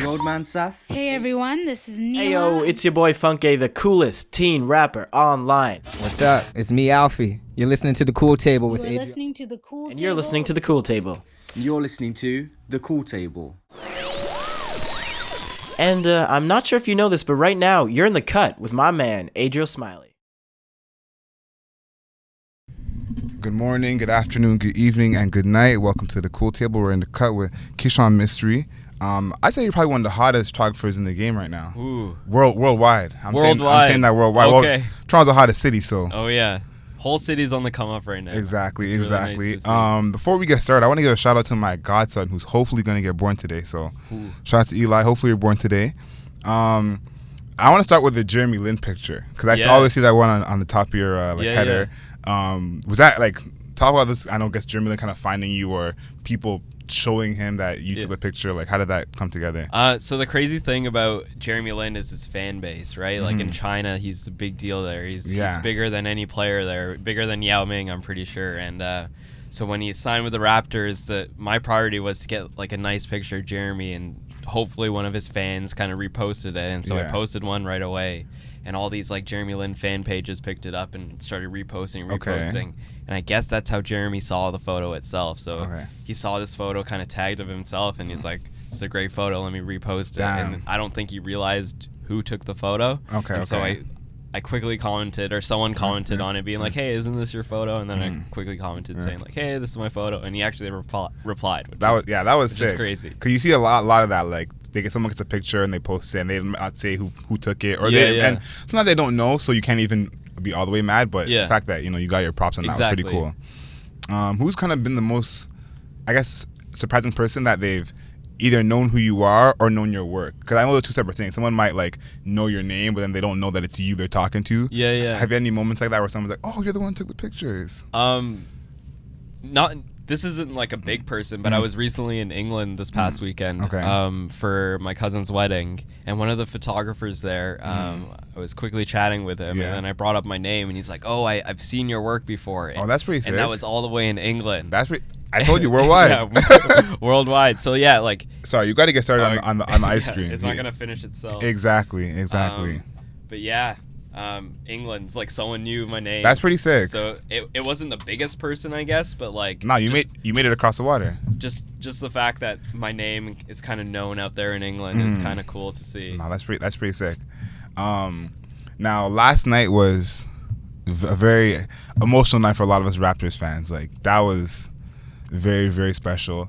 You old man Saf? Hey everyone, this is Neela. Heyo, it's your boy Funke, the coolest teen rapper online. What's up? It's me, Alfie. You're listening to The Cool Table with You're Adrian. listening to The Cool And Table. you're listening to The Cool Table. You're listening to The Cool Table. And I'm not sure if you know this, but right now, you're in the cut with my man, Adriel Smiley. Good morning, good afternoon, good evening, and good night. Welcome to The Cool Table. We're in the cut with Kishan Mistry. I'd say you're probably one of the hottest photographers in the game right now. Ooh. Worldwide. I'm Worldwide. saying that worldwide. Okay. Well, Toronto's the hottest city, so. Oh yeah, whole city's on the come up right now. Exactly. It's really nice to see. Before we get started, I want to give a shout out to my godson who's hopefully going to get born today. So, shout out to Eli. Hopefully you're born today. I want to start with the Jeremy Lin picture because I always see that one on the top of your header. Was that talk about this? I guess Jeremy Lin kind of finding you or people showing him that you took the picture. Like, how did that come together? So the crazy thing about Jeremy Lin is his fan base, right? Like in China, he's the big deal there. He's bigger than any player there, bigger than Yao Ming, I'm pretty sure. And so when he signed with the Raptors, my priority was to get like a nice picture of Jeremy, and hopefully one of his fans kind of reposted it. And so I posted one right away. And all these like Jeremy Lin fan pages picked it up and started reposting. Okay. And I guess that's how Jeremy saw the photo itself. So he saw this photo kind of tagged of himself, and he's like, it's a great photo, let me repost it. And I don't think he realized who took the photo. So I quickly commented, or someone commented on it being like, hey, isn't this your photo? And then I quickly commented saying like, hey, this is my photo. And he actually replied. That was sick. Which is crazy. Because you see a lot of that, like someone gets a picture and they post it and they not say who took it, or and sometimes they don't know, so you can't even be all the way mad. But the fact that you got your props on that was pretty cool. Who's kind of been the most, I guess, surprising person that they've either known who you are or known your work? Because I know they're two separate things. Someone might know your name, but then they don't know that it's you they're talking to. Have you had any moments like that where someone's like, oh, you're the one who took the pictures? This isn't like a big person, but I was recently in England this past weekend for my cousin's wedding, and one of the photographers there, I was quickly chatting with him, and then I brought up my name, and he's like, oh, I've seen your work before. And, that's pretty sick. And that was all the way in England. I told you, worldwide. Worldwide. So sorry, you got to get started on the ice cream. It's not gonna finish itself. Exactly. But England's like someone knew my name. That's pretty sick. So it wasn't the biggest person, I guess, but like you made it across the water. Just the fact that my name is kind of known out there in England is kind of cool to see. No, that's pretty sick. Now last night was a very emotional night for a lot of us Raptors fans. Like, that was very, very special.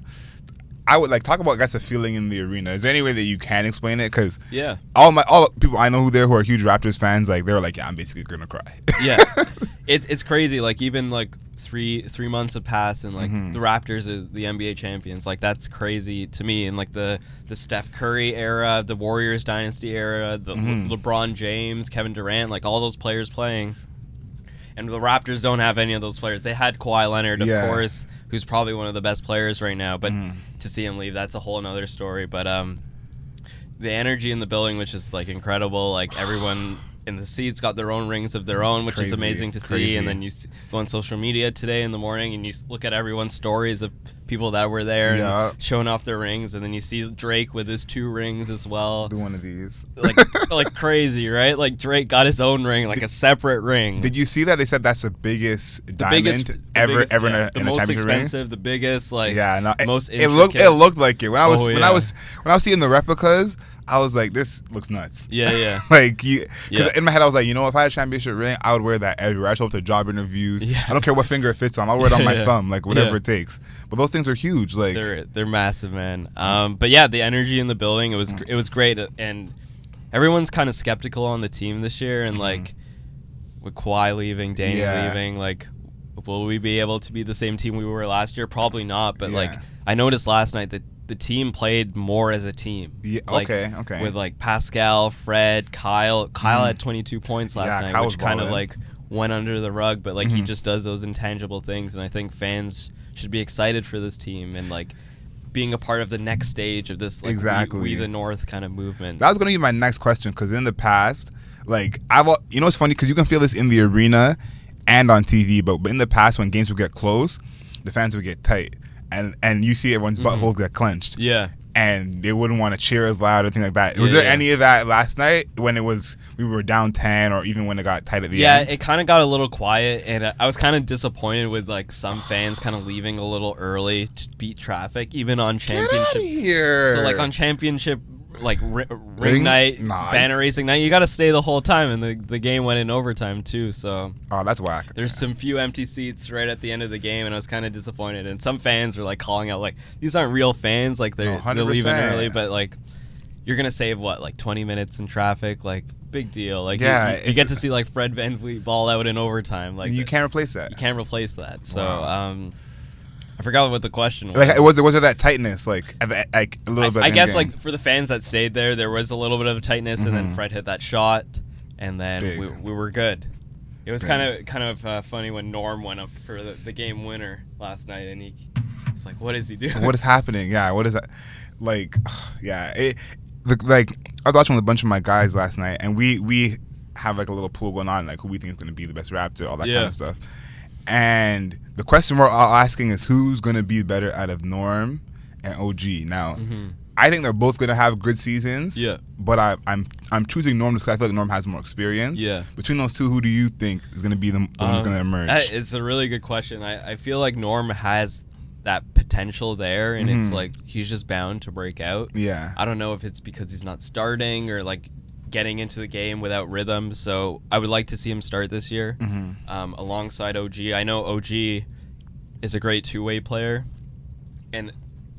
I would talk about, I guess, the feeling in the arena. Is there any way that you can explain it? Because all people I know who are huge Raptors fans, they were like, yeah, I'm basically gonna cry. It's crazy. Like, even like three months have passed, and like the Raptors are the NBA champions. Like, that's crazy to me. And like the Steph Curry era, the Warriors dynasty era, the LeBron James, Kevin Durant, like all those players playing. And the Raptors don't have any of those players. They had Kawhi Leonard, of course, who's probably one of the best players right now. But to see him leave, that's a whole other story. But the energy in the building, which is like incredible. Like, everyone in the seats got their own rings of their own, which is amazing to see. And then you go on social media today in the morning and you look at everyone's stories of people that were there and showing off their rings, and then you see Drake with his 2 rings as well. Do one of these. Like crazy, right? Like, Drake got his own ring, like a separate ring. Did you see that they said that's the biggest diamond ever in a championship ring? The most expensive, the biggest, most intricate. It looked like it when I was seeing the replicas. I was like, this looks nuts. Because in my head I was like, if I had a championship ring, I would wear that everywhere. I show up to job interviews. I don't care what finger it fits on. I'll wear it on my thumb, whatever it takes. But those things are huge. Like, they're massive, man. But the energy in the building, it was great, and everyone's kind of skeptical on the team this year, and like with Kawhi leaving, Dame leaving, like, will we be able to be the same team we were last year? Probably not. But like, I noticed last night that the team played more as a team. Okay. With like Pascal, Fred, Kyle. Kyle had 22 points last night, which kind of like went under the rug, but like he just does those intangible things, and I think fans should be excited for this team and like being a part of the next stage of this we the North kind of movement. That was going to be my next question, because in the past, like, it's funny because you can feel this in the arena and on TV, but in the past when games would get close, the fans would get tight. And you see everyone's buttholes get clenched. and they wouldn't want to cheer as loud or anything like that. Was there any of that last night when we were down 10, or even when it got tight at the end? Yeah, it kind of got a little quiet, and I was kind of disappointed with like some fans kind of leaving a little early to beat traffic, even on championship. Get outta here. So like on championship, like ring night, banner racing night, you got to stay the whole time, and the game went in overtime too. So that's whack. There's some few empty seats right at the end of the game, and I was kind of disappointed. And some fans were like calling out, like, these aren't real fans, like they're leaving early, but like you're gonna save what, like 20 minutes in traffic, like big deal. Like you get to see like Fred VanVleet ball out in overtime. Like you can't replace that. You can't replace that. So I forgot what the question was. Like, was there that tightness, like a little bit? I guess like for the fans that stayed there was a little bit of tightness, and then Fred hit that shot, and then we were good. It was kind of funny when Norm went up for the game winner last night, and he was like, "What is he doing? What is happening? Yeah, what is that? Like, yeah, like I was watching with a bunch of my guys last night, and we have like a little pool going on, like who we think is going to be the best Raptor, all that kind of stuff. And the question we're all asking is who's going to be better out of Norm and OG. Now, I think they're both going to have good seasons. Yeah. But I'm choosing Norm because I feel like Norm has more experience. Yeah. Between those two, who do you think is going to be the one who's going to emerge? It's a really good question. I feel like Norm has that potential there, and it's like he's just bound to break out. Yeah. I don't know if it's because he's not starting or like getting into the game without rhythm, so I would like to see him start this year alongside OG. I know OG is a great two-way player, and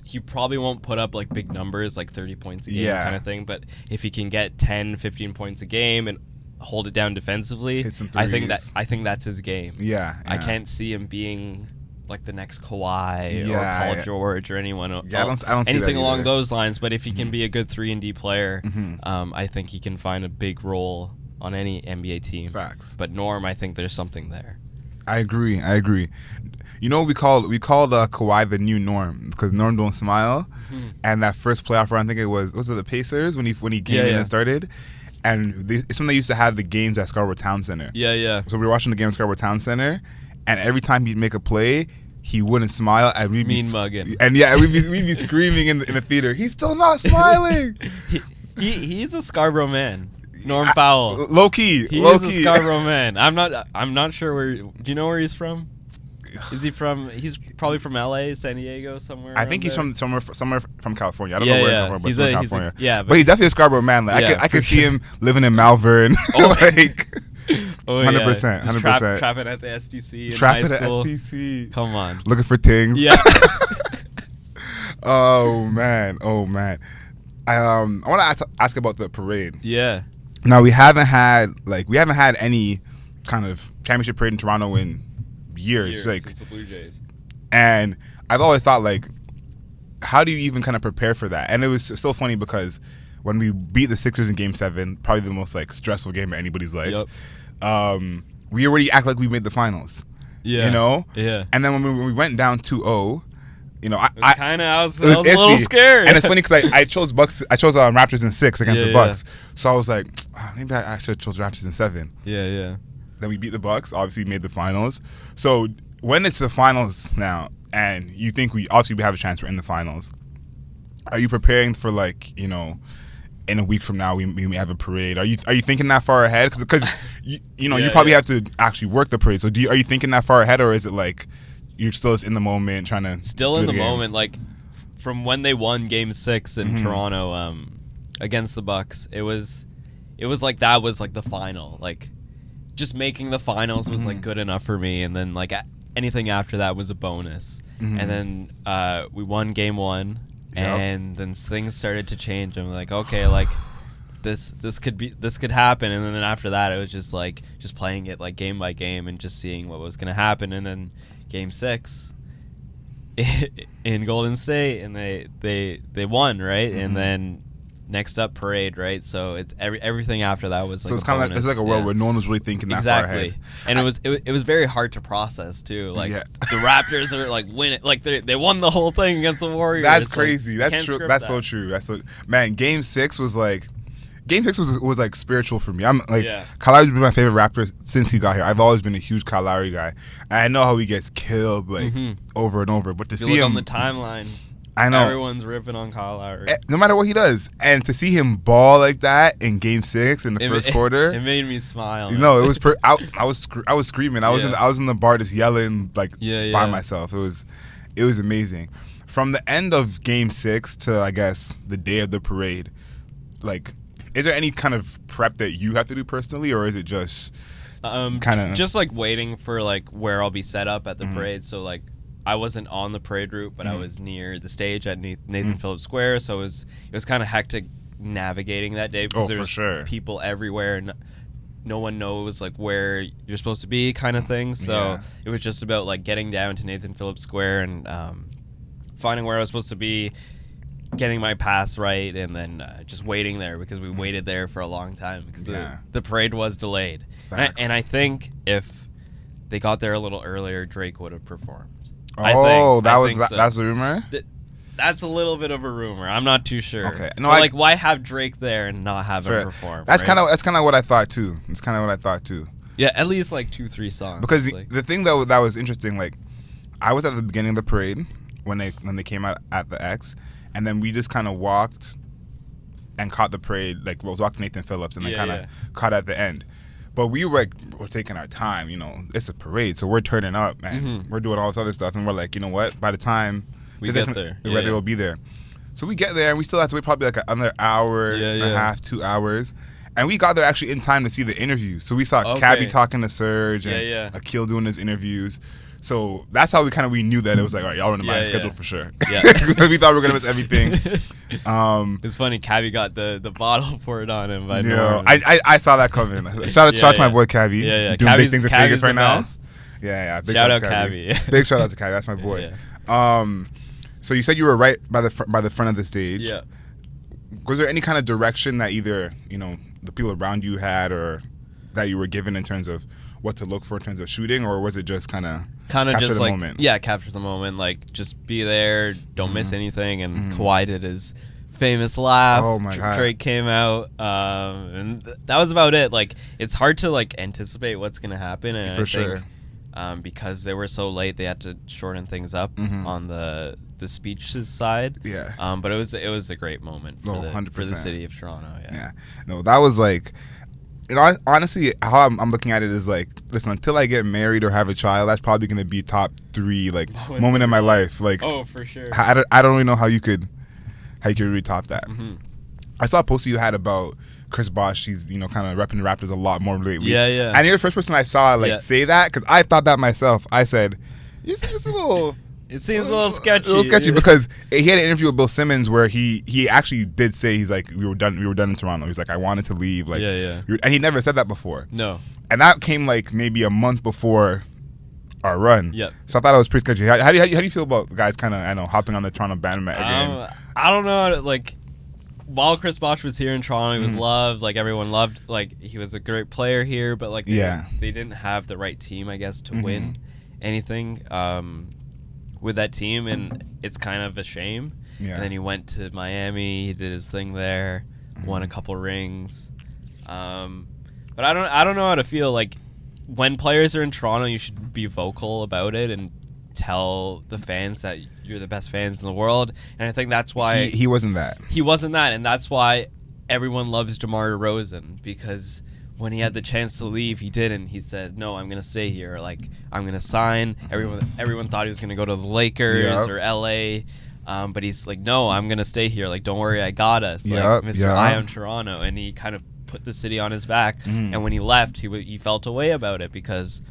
he probably won't put up like big numbers like 30 points a game kind of thing, but if he can get 10, 15 points a game and hold it down defensively, I think that's his game. Yeah. I can't see him being like the next Kawhi or Paul George or anyone. I don't see anything along those lines. But if he can be a good 3-and-D player, I think he can find a big role on any NBA team. Facts. But Norm, I think there's something there. I agree. You know what we called Kawhi the new Norm, because Norm don't smile. And that first playoff run, I think it was it the Pacers when he came in and started. And it's when they used to have the games at Scarborough Town Center. Yeah. So we were watching the game at Scarborough Town Center, and every time he'd make a play, he wouldn't smile, and we'd be mugging. And we'd be screaming in the theater. He's still not smiling. He's a Scarborough man. Norm Powell. Low key. He's a Scarborough man. I'm not sure where. Do you know where he's from? Is he from? He's probably from LA, San Diego, somewhere. I think he's from somewhere from California. I don't know where he's from, but he's from California. But he's definitely a Scarborough man. Like, I could see him living in Malvern. 100%. 100%. Trapping at the STC in high school. At STC. Come on. Looking for things. Yeah. Oh man. I want to ask about the parade. Yeah. Now we haven't had any kind of championship parade in Toronto in years, like since the Blue Jays. And I've always thought, like, how do you even kind of prepare for that? And it was so funny because when we beat the Sixers in Game 7, probably the most like stressful game of anybody's life, we already act like we made the finals. Yeah. You know? Yeah. And then when we went down 2-0, you know, I was a little scared. And it's funny because I chose Raptors in 6 against the Bucks. So I was like, maybe I actually chose Raptors in 7. Yeah. Then we beat the Bucks, obviously made the finals. So when it's the finals now, and you think we have a chance, we're in the finals, are you preparing for, like, you know, in a week from now we may have a parade? Are you thinking that far ahead? Because you probably have to actually work the parade. So are you thinking that far ahead, or is it like you're still just in the moment trying to still in the moment? Like from when they won Game 6 in Toronto against the Bucks, it was like that was like the final. Like just making the finals was like good enough for me, and then like anything after that was a bonus. And then we won Game 1. And then things started to change. I'm like, okay, like this could happen. And then after that, it was just playing it like game by game and just seeing what was gonna happen. And then Game 6 in Golden State, and they won, right? And then next up parade, right? So it's everything after that was like so it's kind of like, it's like a world where no one was really thinking that far ahead. And it was very hard to process too. Like the Raptors are like winning, like they won the whole thing against the Warriors. That's crazy. Like, that's true. That's so true. Man. Game 6 was like. Game 6 was like spiritual for me. I'm like Kyle Lowry's been my favorite rapper since he got here. I've always been a huge Kyle Lowry guy. And I know how he gets killed like over and over, but to see him on the timeline. I know. Everyone's ripping on Kyle Lowry. No matter what he does. And to see him ball like that in Game 6 in the first quarter. It made me smile. You know, it was I was screaming. I was in the bar just yelling like by myself. It was amazing. From the end of Game 6 to, I guess, the day of the parade, like, is there any kind of prep that you have to do personally, or is it just kind of just like waiting for like where I'll be set up at the parade? So like, I wasn't on the parade route, but I was near the stage at Nathan Phillips Square, so it was kind of hectic navigating that day because there's people everywhere, and no one knows like where you're supposed to be, kind of thing. So it was just about like getting down to Nathan Phillips Square and finding where I was supposed to be, getting my pass right, and then just waiting there because we waited there for a long time because the parade was delayed. And I think if they got there a little earlier, Drake would have performed. That's a rumor? That's a little bit of a rumor. I'm not too sure. Okay. No, like, why have Drake there and not have him perform? That's kind of what I thought too. Yeah, at least like 2-3 songs. Because the thing that was interesting, like, I was at the beginning of the parade when they came out at the X, and then we just kind of walked and caught the parade. Like, we walked to Nathan Phillips and then kind of caught at the end. But we're taking our time, you know. It's a parade, so we're turning up, man. We're doing all this other stuff, and we're like, you know what? By the time we get there, they will be there. So we get there, and we still have to wait probably like another hour and a half, 2 hours. And we got there actually in time to see the interview. So we saw Cabby talking to Serge and Akil doing his interviews. So that's how we knew that it was like, all right, y'all running behind schedule for sure. Yeah. We thought we were going to miss everything. It's funny, Cabby got the bottle poured on him. I saw that coming. Shout out to my boy Cabby. Doing big things in Vegas right now. Yeah. Big shout out Cabby. Big shout out to Cabby. That's my boy. So you said you were right by the front of the stage. Yeah. Was there any kind of direction that either, you know, the people around you had or that you were given in terms of what to look for in terms of shooting, or was it just kind of capture just the like moment? Yeah, capture the moment. Like, just be there, don't miss anything. And Kawhi did his famous laugh. Oh my God. Drake came out, and that was about it. Like, it's hard to like anticipate what's gonna happen, and I think because they were so late, they had to shorten things up on the speeches side. Yeah. But it was a great moment for the city of Toronto. Yeah. No, that was like. You know, honestly, how I'm looking at it is like, listen, until I get married or have a child, that's probably going to be top 3 like moment in my life. Like, oh, for sure. I don't really know how you could really top that. I saw a post you had about Chris Bosh. He's, you know, kind of repping the Raptors a lot more lately. Yeah. And you're the first person I saw say that, because I thought that myself. I said, it's a little. It seems a little sketchy. A little sketchy because he had an interview with Bill Simmons where he actually did say, he's like, we were done in Toronto. He's like, I wanted to leave. Like, and he never said that before. No. And that came like maybe a month before our run. Yep. So I thought it was pretty sketchy. How do you feel about guys kind of, I know, hopping on the Toronto bandwagon again? I don't know. Like, while Chris Bosh was here in Toronto, he was loved. Like, everyone loved. Like, he was a great player here, but like, they didn't have the right team, I guess, to win anything. With that team, and it's kind of a shame. Yeah. And then he went to Miami. He did his thing there, won a couple rings. But I don't know how to feel. Like, when players are in Toronto, you should be vocal about it and tell the fans that you're the best fans in the world. And I think that's why he wasn't that. He wasn't that, and that's why everyone loves DeMar DeRozan, because when he had the chance to leave, he didn't. He said, "No, I'm gonna stay here. Like, I'm gonna sign." Everyone thought he was gonna go to the Lakers or LA, but he's like, "No, I'm gonna stay here. Like, don't worry, I got us." Like, Mr. I am Toronto, and he kind of put the city on his back. And when he left, he felt a way about it because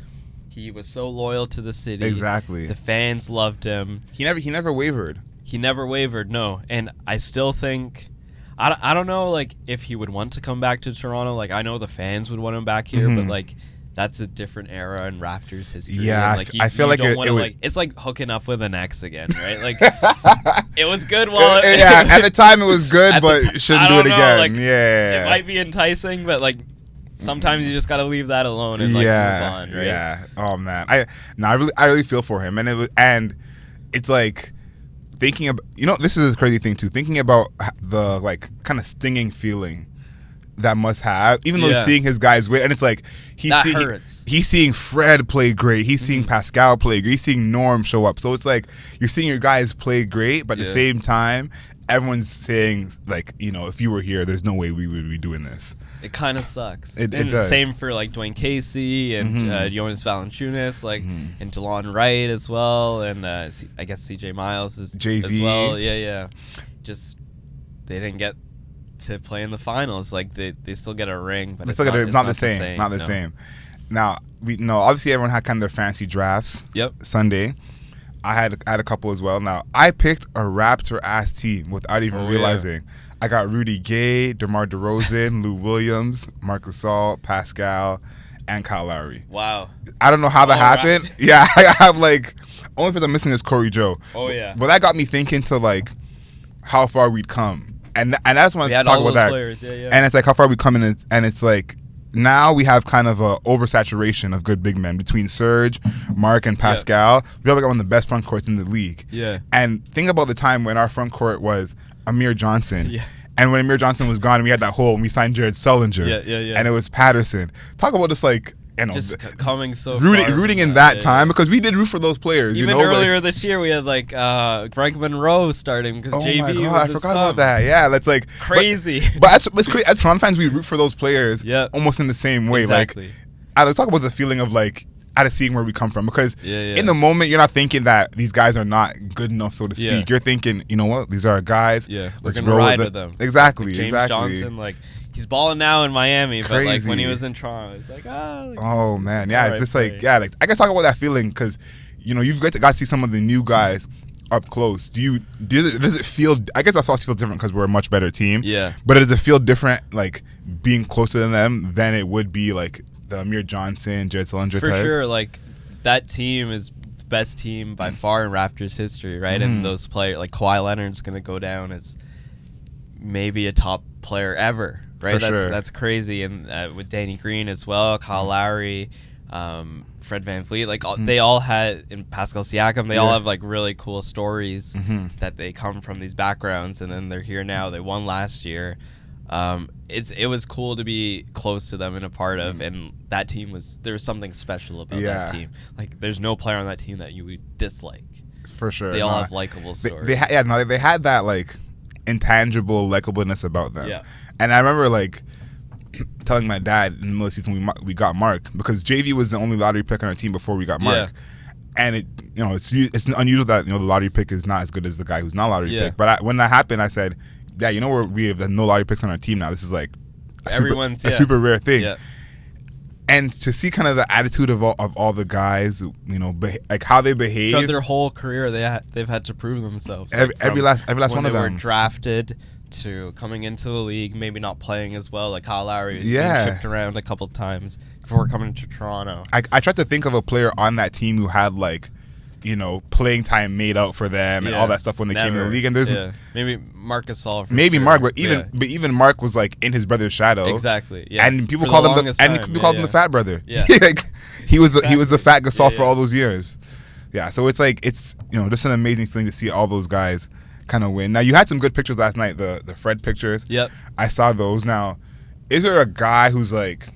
he was so loyal to the city. Exactly. The fans loved him. He never wavered. He never wavered. No, and I still think. I don't know, like, if he would want to come back to Toronto. Like, I know the fans would want him back here, but, like, that's a different era in Raptors history. Yeah, like, I feel like it's like hooking up with an ex again, right? Like, it was good while... at the time it was good, but shouldn't do it again. Like, it might be enticing, but, like, sometimes you just got to leave that alone and, like, move on, right? Yeah, oh, man. I really feel for him. And it's like... Thinking about, you know, this is a crazy thing too. Thinking about the like kind of stinging feeling that must have, even though he's seeing his guys win, and it's like he's seeing Fred play great, he's seeing Pascal play great, he's seeing Norm show up. So it's like you're seeing your guys play great, but at the same time, everyone's saying like, if you were here, there's no way we would be doing this. It kind of sucks. It does. Same for like Dwayne Casey and Jonas Valanciunas, like and DeLon Wright as well, and I guess CJ Miles is JV as well. Yeah. Just they didn't get to play in the finals. Like they still get a ring, but it's not the same. Not the same. Now obviously everyone had kind of their fancy drafts. Yep. Sunday. I had a couple as well. Now I picked a Raptor ass team without even realizing. Yeah. I got Rudy Gay, DeMar DeRozan, Lou Williams, Marc Gasol, Pascal, and Kyle Lowry. Wow. I don't know how that happened. Raptors. Yeah, I have like only person I'm missing is Corey Joe. Oh yeah. But that got me thinking to like how far we'd come, and that's when I talk about that. Players. Yeah. And it's like how far we come, and it's like now we have kind of a oversaturation of good big men between Serge, Mark, and Pascal. Yeah. We probably got one of the best front courts in the league. Yeah. And think about the time when our front court was Amir Johnson. Yeah. And when Amir Johnson was gone, we had that hole, and we signed Jared Sullinger. Yeah. And it was Patterson. Talk about just like, just coming so rooting in that time, because we did root for those players. Even earlier this year, we had like Greg Monroe starting because JV. Oh my God, I forgot about that. Yeah, that's like crazy. But it's crazy. As Toronto fans, we root for those players almost in the same way. Exactly. Like, I was talking about the feeling of like out of seeing where we come from, because in the moment you're not thinking that these guys are not good enough, so to speak. Yeah. You're thinking, you know what, these are our guys. Yeah, let's roll ride with them. Exactly. Like James exactly. Johnson, like he's balling now in Miami, but like when he was in Toronto, it's like oh man, yeah, it's just like like I guess talk about that feeling, because you've got to see some of the new guys up close. Does it feel? I guess that also feels different because we're a much better team. Yeah. But does it feel different, like being closer to them than it would be like the Amir Johnson, Jared Sullinger for type? sure. Like that team is the best team by far in Raptors history, right? And those players, like Kawhi Leonard's going to go down as maybe a top player ever, right? That's crazy. And with Danny Green as well, Kyle Lowry, Fred VanVleet, like they all had, in Pascal Siakam, they all have like really cool stories that they come from these backgrounds, and then they're here now. They won last year. It was cool to be close to them and a part of, and that team there was something special about that team. Like there's no player on that team that you would dislike. For sure. They all have likable stories. They had that like intangible likableness about them. Yeah. And I remember like telling my dad in the middle of the season we got Mark, because JV was the only lottery pick on our team before we got Mark. Yeah. And it's unusual that the lottery pick is not as good as the guy who's not lottery pick. But when that happened, I said, yeah, we have no lottery picks on our team now. This is like a super rare thing. Yeah. And to see kind of the attitude of all the guys, like how they behave throughout their whole career, they've had to prove themselves. Every last one of them. When they were drafted to coming into the league, maybe not playing as well. Like Kyle Lowry was being shipped around a couple times before coming to Toronto. I tried to think of a player on that team who had like, playing time made out for them and all that stuff when they came in the league. And there's maybe Marc Gasol. Mark, but even Mark was like in his brother's shadow. Exactly. Yeah. And people called him the fat brother. Yeah. Like he was a fat Gasol for all those years. Yeah. So it's like just an amazing thing to see all those guys kind of win. Now you had some good pictures last night. The Fred pictures. Yep. I saw those. Now, is there a guy who's like,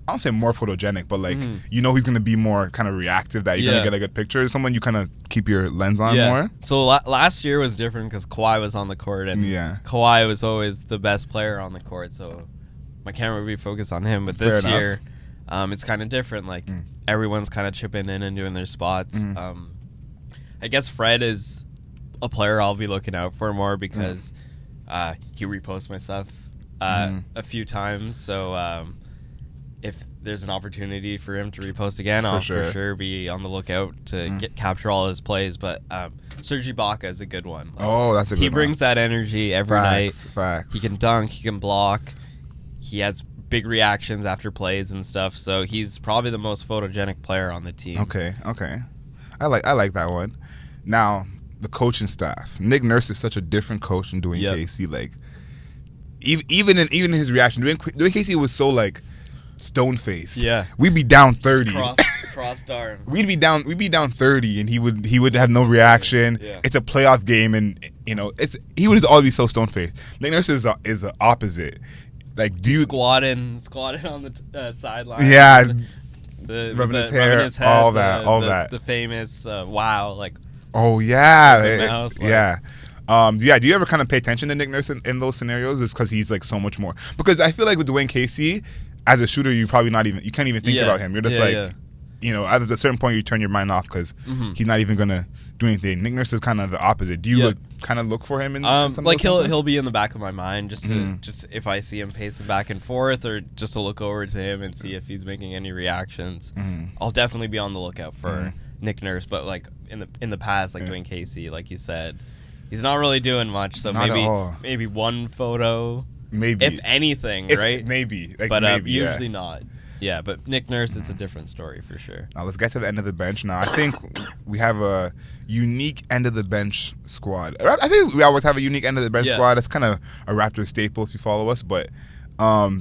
I don't say more photogenic, but like he's going to be more kind of reactive, that you're going to get a good picture? Someone you kind of keep your lens on more? So last year was different because Kawhi was on the court, and Kawhi was always the best player on the court, so my camera would be focused on him. But this year, it's kind of different. Like everyone's kind of chipping in and doing their spots. I guess Fred is a player I'll be looking out for more because he reposts my stuff a few times, so if there's an opportunity for him to repost again, I'll for sure be on the lookout to capture all his plays. But Serge Ibaka is a good one. Like, that's a good one. He brings that energy every night. Facts. He can dunk, he can block, he has big reactions after plays and stuff. So he's probably the most photogenic player on the team. Okay. I like that one. Now, the coaching staff. Nick Nurse is such a different coach than Dwayne Casey. Like even in his reaction, Dwayne Casey was so like stone-faced. Yeah. We'd be down 30. Crossed arm. We'd be down 30, and he would have no reaction. Yeah. It's a playoff game, and he would just always be so stone-faced. Nick Nurse is the opposite. Like, do you squatting on the sideline? Yeah, rubbing his hair, all that. The famous wow, like. Oh yeah, mouth, yeah. Do you ever kind of pay attention to Nick Nurse in those scenarios? It's because he's like so much more. Because I feel like with Dwayne Casey, as a shooter, you can't even think about him. You're just at a certain point you turn your mind off because he's not even gonna do anything. Nick Nurse is kind of the opposite. Do you kind of look for him in some like of those he'll be in the back of my mind just if I see him pacing back and forth or just to look over to him and see if he's making any reactions. I'll definitely be on the lookout for Nick Nurse, but like in the past, like Dwayne Casey, like you said, he's not really doing much. So maybe one photo, maybe if anything, right? Maybe, but usually not. Yeah, but Nick Nurse, it's a different story for sure. Now let's get to the end of the bench. Now I think we have a unique end of the bench squad. I think we always have a unique end of the bench squad. It's kind of a Raptors staple if you follow us. But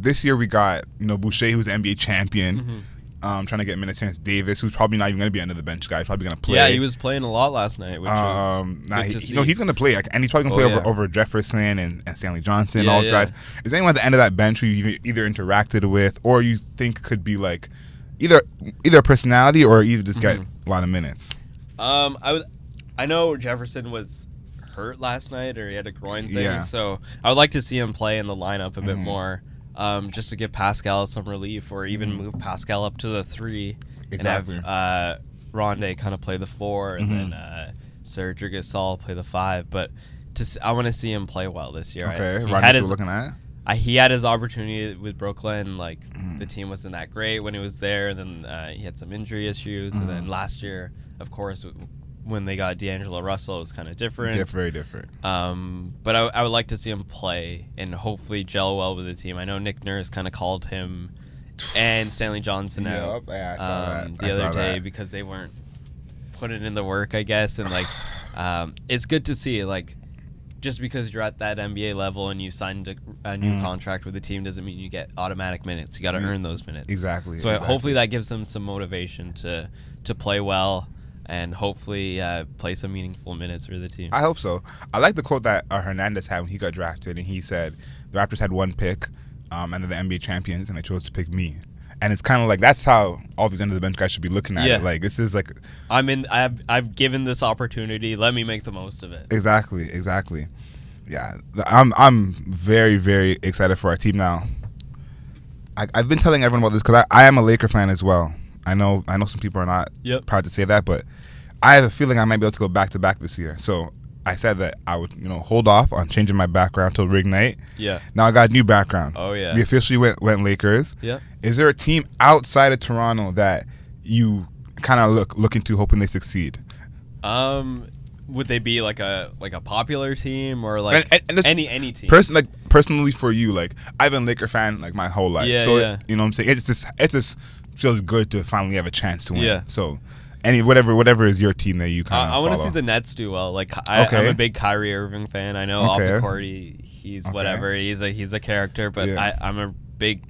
this year we got Boucher, who's an NBA champion. Trying to get minutes against Davis, who's probably not even going to be under the bench guy. He's probably going to play. Yeah, he was playing a lot last night, which was good to see. He's going to play, and he's probably going to play over Jefferson and Stanley Johnson, all those guys. Is anyone at the end of that bench who you either interacted with or you think could be like either a personality or even just get a lot of minutes? I know Jefferson was hurt last night, or he had a groin thing, so I would like to see him play in the lineup a bit more. Just to give Pascal some relief, or even move Pascal up to the 3, and have Rondé kind of play the 4, and then Serge Gasol play the 5. But I want to see him play well this year. Okay, Rondé's looking at. He had his opportunity with Brooklyn. Like the team wasn't that great when he was there, and then he had some injury issues. And then last year, of course, when they got D'Angelo Russell, it was kind of different. Very different. But I would like to see him play and hopefully gel well with the team. I know Nick Nurse kind of called him and Stanley Johnson out I saw the other day because they weren't putting in the work, I guess. And like, it's good to see, like, just because you're at that NBA level and you signed a new contract with the team doesn't mean you get automatic minutes. You got to earn those minutes. Exactly. So hopefully that gives them some motivation to play well and hopefully play some meaningful minutes for the team. I hope so. I like the quote that Hernandez had when he got drafted, and he said the Raptors had one pick, and they're the NBA champions, and they chose to pick me. And it's kind of like that's how all these end of the bench guys should be looking at it. Like this is like I'm given this opportunity. Let me make the most of it. Exactly. Yeah, I'm very, very excited for our team now. I've been telling everyone about this because I am a Laker fan as well. I know some people are not proud to say that, but I have a feeling I might be able to go back to back this year. So I said that I would, hold off on changing my background till rig night. Yeah. Now I got a new background. Oh yeah. We officially went Lakers. Yeah. Is there a team outside of Toronto that you kind of look into, hoping they succeed? Would they be like a popular team or like any team? Personally for you, like I've been a Laker fan like my whole life. You know what I'm saying? It's just feels good to finally have a chance to win. Yeah. So whatever is your team that you kind of I want to see the Nets do well. Like I'm a big Kyrie Irving fan. I know off the court he's whatever. He's a character, but I'm a big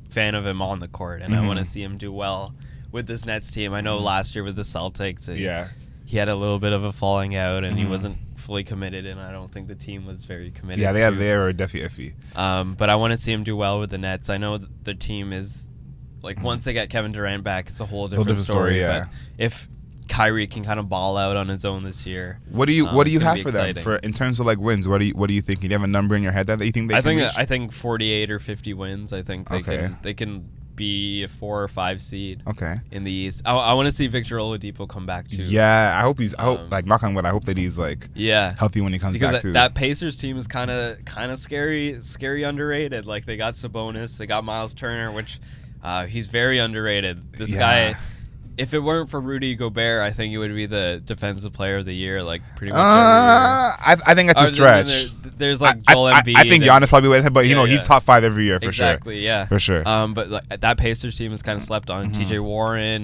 fan of him on the court, and I want to see him do well with this Nets team. I know last year with the Celtics, he had a little bit of a falling out, and he wasn't fully committed, and I don't think the team was very committed. Yeah, they were definitely iffy. But I want to see him do well with the Nets. I know the team is like once they get Kevin Durant back, it's a whole different story. Yeah. But if Kyrie can kind of ball out on his own this year, what do you have for them in terms of like wins? What do you think? Do you have a number in your head that you think they can reach? I think 48 or 50 wins. I think they can be a 4 or 5 seed. In the East. I want to see Victor Oladipo come back too. Yeah, I hope like knock on wood. I hope that he's like healthy when he comes back too. That Pacers team is kind of scary underrated. Like they got Sabonis, they got Miles Turner, which he's very underrated. This guy. If it weren't for Rudy Gobert, I think it would be the Defensive Player of the Year, like pretty much every year. I think that's a stretch. There's like Joel Embiid. I think Giannis probably would, but he's top 5 every year for sure. Exactly, yeah, for sure. But like, that Pacers team is kind of slept on. TJ Warren,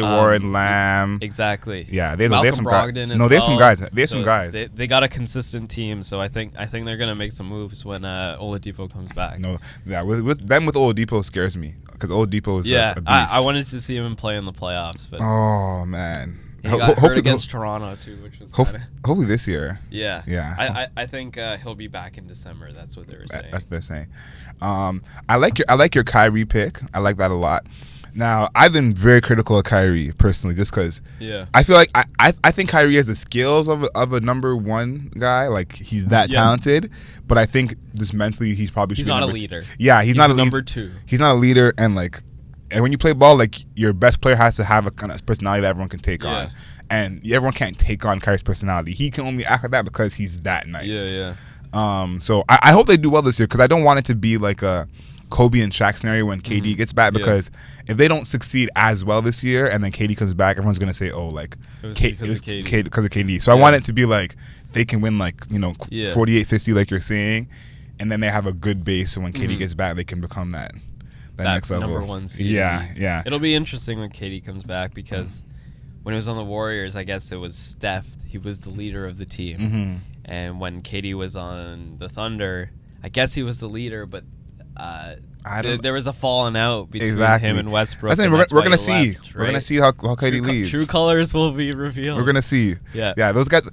Warren, Lamb. Exactly. Yeah, they have some Brogdon guys. No, they have some guys. They have some guys. They got a consistent team, so I think they're gonna make some moves when Oladipo comes back. No, yeah, with Oladipo scares me because Oladipo is just a beast. I wanted to see him play in the playoffs, but oh man, He got hurt against Toronto too, which was hopefully this year. Yeah. Yeah. I think he'll be back in December. That's what they were saying. That's what they're saying. I like your Kyrie pick. I like that a lot. Now, I've been very critical of Kyrie personally, just because I feel like I think Kyrie has the skills of a number one guy. Like, he's that talented, but I think just mentally he's not a leader. Yeah, he's not a number two. He's not a leader, and when you play ball, like, your best player has to have a kind of personality that everyone can take on, and everyone can't take on Kyrie's personality. He can only act like that because he's that nice. So I hope they do well this year, because I don't want it to be like a Kobe and Shaq scenario when KD gets back, because if they don't succeed as well this year and then KD comes back, everyone's gonna say, oh, like, it was because of KD. So I want it to be like they can win, like, 48-50 like you're saying, and then they have a good base, so when KD gets back, they can become that next level. Number one seed. Yeah. It'll be interesting when KD comes back, because when he was on the Warriors, I guess it was Steph. He was the leader of the team, and when KD was on the Thunder, I guess he was the leader, but there was a falling out between him and Westbrook. We're gonna see. Left, right? We're gonna see how KD leads. True colors will be revealed. We're gonna see. Yeah. Those guys,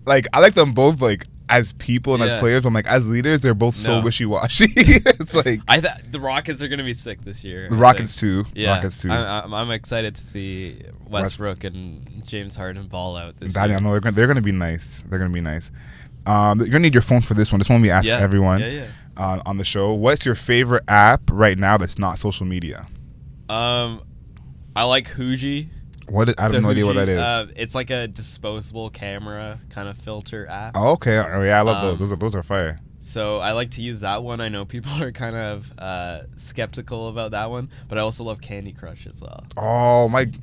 like, I like them both, like, as people and as players. But I'm like, as leaders, they're both so wishy-washy. It's like the Rockets are gonna be sick this year. The Rockets too. Yeah. Rockets too. I'm excited to see Westbrook and James Harden ball out this year. I know they're gonna be nice. They're gonna be nice. You're gonna need your phone for this one. This one we ask everyone. On the show. What's your favorite app right now that's not social media? I like Huji. I have no idea what that is. It's like a disposable camera kind of filter app. Oh, okay. Oh, yeah, I love those. Those are fire. So I like to use that one. I know people are kind of skeptical about that one, but I also love Candy Crush as well. Oh, my God.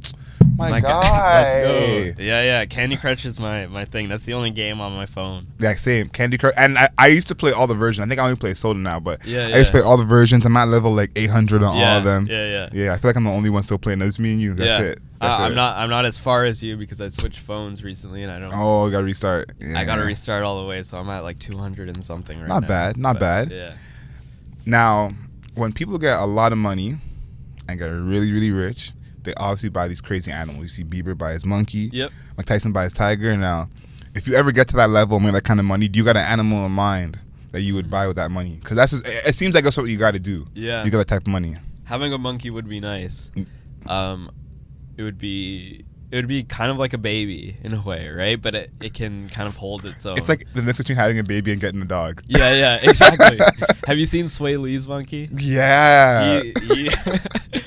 Let's go. Yeah. Candy Crush is my thing. That's the only game on my phone. Yeah, same. Candy Crush. And I used to play all the versions. I think I only play Soda now, but I used to play all the versions. I'm at level like 800 on all of them. Yeah. Yeah, I feel like I'm the only one still playing. That's me and you. That's it. I'm not as far as you, because I switched phones recently and I don't. Oh, gotta restart. Yeah. I gotta restart all the way, so I'm at like 200 and something right now. Not bad. Yeah. Now, when people get a lot of money and get really, really rich, they obviously buy these crazy animals. You see Bieber buy his monkey. Yep. Mike Tyson buy his tiger. Now, if you ever get to that level and make that kind of money, do you got an animal in mind that you would buy with that money? Because it seems like that's what you got to do. Yeah. You got that type of money. Having a monkey would be nice. It would be kind of like a baby in a way, right? But it can kind of hold its own. It's like the difference between having a baby and getting a dog. Yeah, exactly. Have you seen Sway Lee's monkey? Yeah.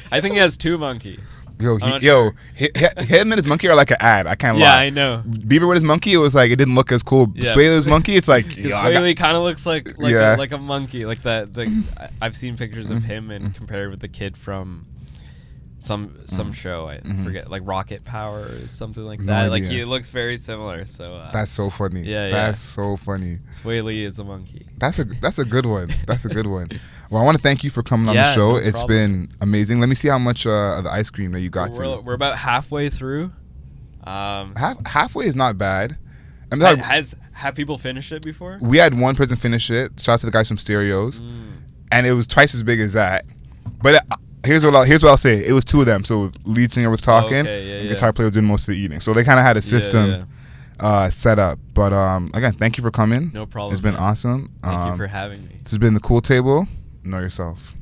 I think he has two monkeys. Him and his monkey are like an ad. I can't lie. Yeah, I know. Bieber with his monkey, it was like, it didn't look as cool. Yeah. Sway Lee's monkey, it's like, Sway Lee kind of looks like a monkey. Like I've seen pictures of him and compared with the kid from some show. I forget, like Rocket Power or something like that. Like, he looks very similar. So that's so funny. Yeah, that's so funny. Sway Lee is a monkey. That's a good one. That's a good one. Well, I want to thank you for coming on the show. No It's been amazing. Let me see how much of the ice cream that you got. We're about halfway through. Halfway is not bad. Have people finished it before? We had one person finish it. Shout out to the guys from Stereos, and it was twice as big as that. But here's what I'll say. It was two of them. So lead singer was talking, and guitar player was doing most of the eating. So they kind of had a system set up. But again, thank you for coming. No problem. It's been awesome. Thank you for having me. This has been the Cool Table. Know yourself.